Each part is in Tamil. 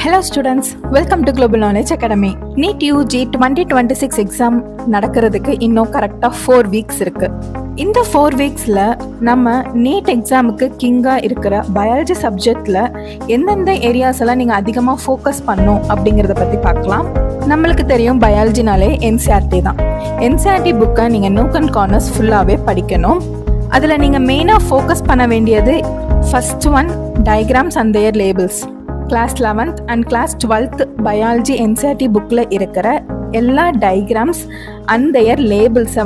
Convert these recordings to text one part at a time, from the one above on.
Hello students, welcome to Global Knowledge Academy. NEET UG 2026 exam நடக்கிறதுக்கு இன்னும் கரெக்டாக 4 வீக்ஸ் இருக்கு. இந்த 4 வீக்ஸில் நம்ம நீட் எக்ஸாமுக்கு கிங்காக இருக்கிற பயாலஜி சப்ஜெக்டில் எந்தெந்த ஏரியாஸ் எல்லாம் நீங்கள் அதிகமாக ஃபோக்கஸ் பண்ணும் அப்படிங்கிறத பற்றி பார்க்கலாம். நம்மளுக்கு தெரியும் பயாலஜினாலே என்சிஆர்டி தான். என்சிஆர்டி புக்கை நீங்கள் நூக் அண்ட் கார்னர்ஸ் ஃபுல்லாகவே படிக்கணும். அதில் நீங்கள் மெயினாக ஃபோக்கஸ் பண்ண வேண்டியது first one diagrams and their labels. Class 11th and class 12th biology NCERT புக்கில் இருக்கிற எல்லா டயக்ராம்ஸ் அண்ட் தேர் லேபிள்ஸை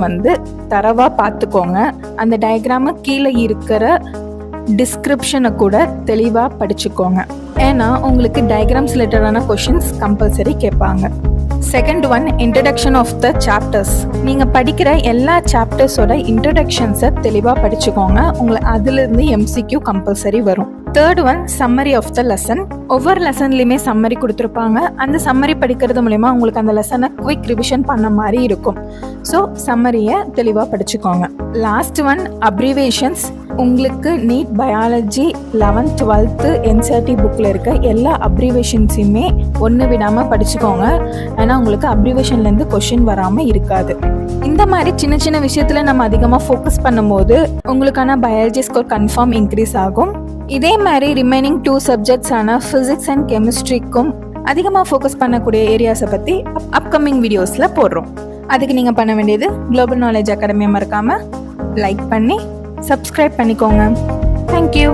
தரவாக பார்த்துக்கோங்க. அந்த டயக்ராமு கீழே இருக்கிற டிஸ்கிரிப்ஷனை கூட தெளிவாக படிச்சுக்கோங்க. ஏன்னா உங்களுக்கு டயக்ராம்ஸ் ரிலேட்டடான கொஷின்ஸ் கம்பல்சரி கேட்பாங்க. Second one introduction of the chapters. நீங்கள் படிக்கிற எல்லா சாப்டர்ஸோட இன்ட்ரடக்ஷன்ஸை தெளிவாக படிச்சுக்கோங்க. உங்களுக்கு அதிலிருந்து எம்சிக்யூ கம்பல்சரி வரும். Third one summary of the lesson. ஒவ்வொரு லெசன்லையுமே சம்மரி கொடுத்துருப்பாங்க. அந்த சம்மரி படிக்கிறது மூலயமா உங்களுக்கு அந்த லெசனை குவிக் ரிவிஷன் பண்ண மாதிரி இருக்கும். ஸோ சம்மரியை தெளிவாக படிச்சுக்கோங்க. Last one abbreviations. உங்களுக்கு NEET biology 11th 12th NCERT புக்கில் இருக்க எல்லா அப்ரிவேஷன்ஸையுமே ஒன்று விடாமல் படிச்சுக்கோங்க. ஏன்னா உங்களுக்கு அப்ரிவேஷன்லேருந்து கொஷின் வராமல் இருக்காது. இந்த மாதிரி சின்ன சின்ன விஷயத்தில் நம்ம அதிகமாக ஃபோக்கஸ் பண்ணும்போது உங்களுக்கான பயாலஜி ஸ்கோர் கன்ஃபார்ம் இன்க்ரீஸ் ஆகும். இதே மாதிரி ரிமைனிங் 2 சப்ஜெக்ட்ஸான ஃபிசிக்ஸ் அண்ட் கெமிஸ்ட்ரிக்கும் அதிகமாக ஃபோக்கஸ் பண்ணக்கூடிய ஏரியாஸை பற்றி அப்கமிங் வீடியோஸில் போடுறோம். அதுக்கு நீங்கள் பண்ண வேண்டியது குளோபல் நாலேஜ் அகாடமியை மறக்காமல் லைக் பண்ணி சப்ஸ்கிரைப் பண்ணிக்கோங்க. தேங்க்யூ.